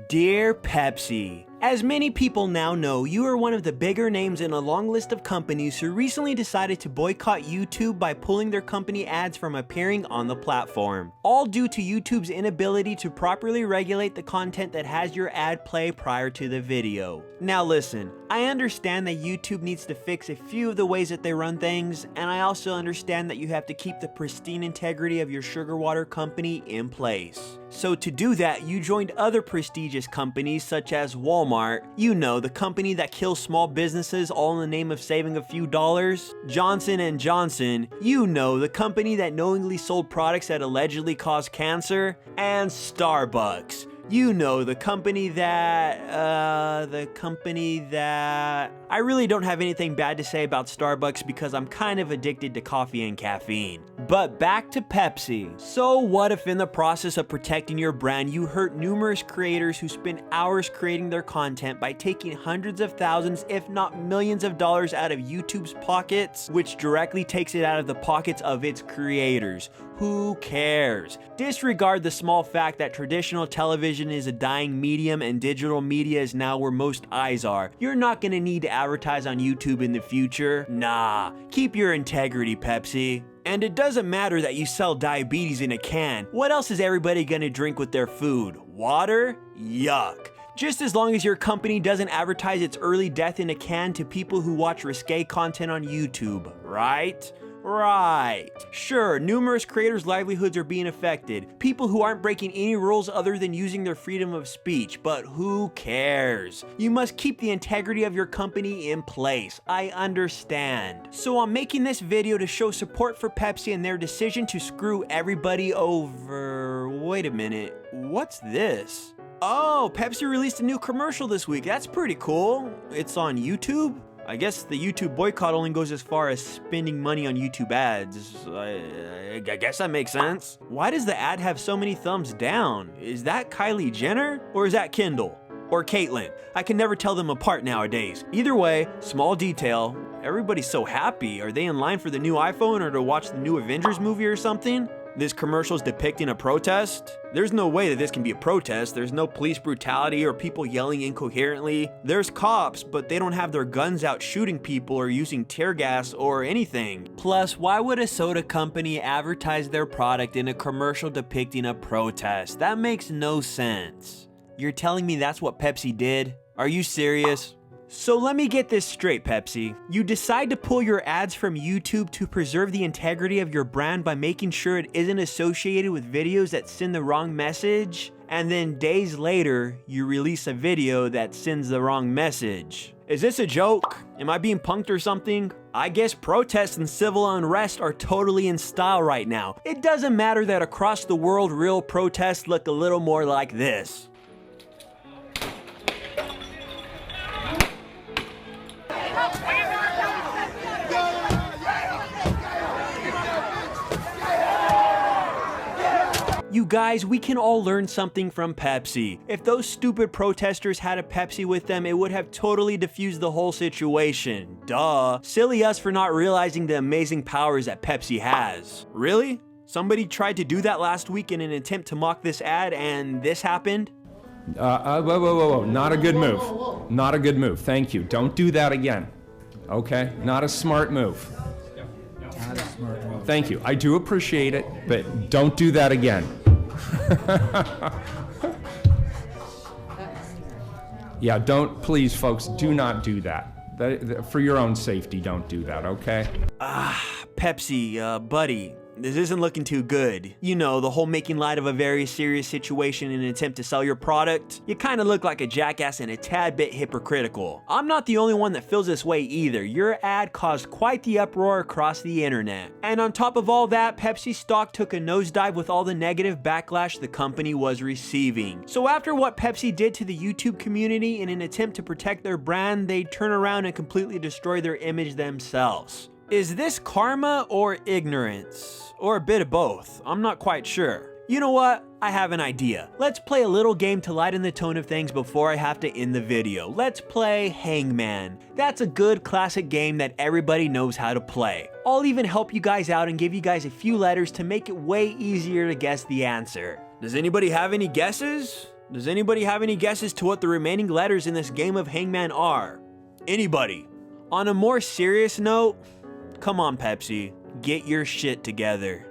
Dear Pepsi, as many people now know, you are one of the bigger names in a long list of companies who recently decided to boycott YouTube by pulling their company ads from appearing on the platform. All due to YouTube's inability to properly regulate the content that has your ad play prior to the video. Now listen, I understand that YouTube needs to fix a few of the ways that they run things, and I also understand that you have to keep the pristine integrity of your sugar water company in place. So to do that, you joined other prestigious companies such as Walmart, you know, the company that kills small businesses all in the name of saving a few dollars, Johnson & Johnson, you know, the company that knowingly sold products that allegedly cause cancer, and Starbucks. You know, the company that, I really don't have anything bad to say about Starbucks because I'm kind of addicted to coffee and caffeine. But back to Pepsi. So what if in the process of protecting your brand, you hurt numerous creators who spend hours creating their content by taking hundreds of thousands, if not millions of dollars out of YouTube's pockets, which directly takes it out of the pockets of its creators? Who cares? Disregard the small fact that traditional television is a dying medium and digital media is now where most eyes are. You're not gonna need to advertise on YouTube in the future. Nah, keep your integrity, Pepsi. And it doesn't matter that you sell diabetes in a can. What else is everybody gonna drink with their food? Water? Yuck. Just as long as your company doesn't advertise its early death in a can to people who watch risque content on YouTube, right? Right. Sure, numerous creators' livelihoods are being affected. People who aren't breaking any rules other than using their freedom of speech, but who cares? You must keep the integrity of your company in place. I understand. So I'm making this video to show support for Pepsi and their decision to screw everybody over. Wait a minute, what's this? Oh, Pepsi released a new commercial this week. That's pretty cool. It's on YouTube? I guess the YouTube boycott only goes as far as spending money on YouTube ads. I guess that makes sense. Why does the ad have so many thumbs down? Is that Kylie Jenner? Or is that Kendall? Or Caitlyn? I can never tell them apart nowadays. Either way, small detail, everybody's so happy. Are they in line for the new iPhone or to watch the new Avengers movie or something? This commercial's depicting a protest? There's no way that this can be a protest. There's no police brutality or people yelling incoherently. There's cops, but they don't have their guns out shooting people or using tear gas or anything. Plus, why would a soda company advertise their product in a commercial depicting a protest? That makes no sense. You're telling me that's what Pepsi did? Are you serious? So let me get this straight, Pepsi. You decide to pull your ads from YouTube to preserve the integrity of your brand by making sure it isn't associated with videos that send the wrong message, and then days later, you release a video that sends the wrong message. Is this a joke? Am I being punked or something? I guess protests and civil unrest are totally in style right now. It doesn't matter that across the world, real protests look a little more like this. You guys, we can all learn something from Pepsi. If those stupid protesters had a Pepsi with them, it would have totally diffused the whole situation. Duh. Silly us for not realizing the amazing powers that Pepsi has. Really? Somebody tried to do that last week in an attempt to mock this ad and this happened? Whoa. Not a good move. Not a good move. Thank you. Don't do that again. Okay? Not a smart move. Thank you. I do appreciate it, but don't do that again. Yeah, please, folks, do not do that. For your own safety, don't do that, okay? Pepsi, buddy. This isn't looking too good. You know, the whole making light of a very serious situation in an attempt to sell your product. You kind of look like a jackass and a tad bit hypocritical. I'm not the only one that feels this way either. Your ad caused quite the uproar across the internet. And on top of all that, Pepsi stock took a nosedive with all the negative backlash the company was receiving. So after what Pepsi did to the YouTube community in an attempt to protect their brand, they turn around and completely destroy their image themselves. Is this karma or ignorance? Or a bit of both? I'm not quite sure. You know what? I have an idea. Let's play a little game to lighten the tone of things before I have to end the video. Let's play Hangman. That's a good classic game that everybody knows how to play. I'll even help you guys out and give you guys a few letters to make it way easier to guess the answer. Does anybody have any guesses? Does anybody have any guesses to what the remaining letters in this game of Hangman are? Anybody? On a more serious note, come on Pepsi, get your shit together.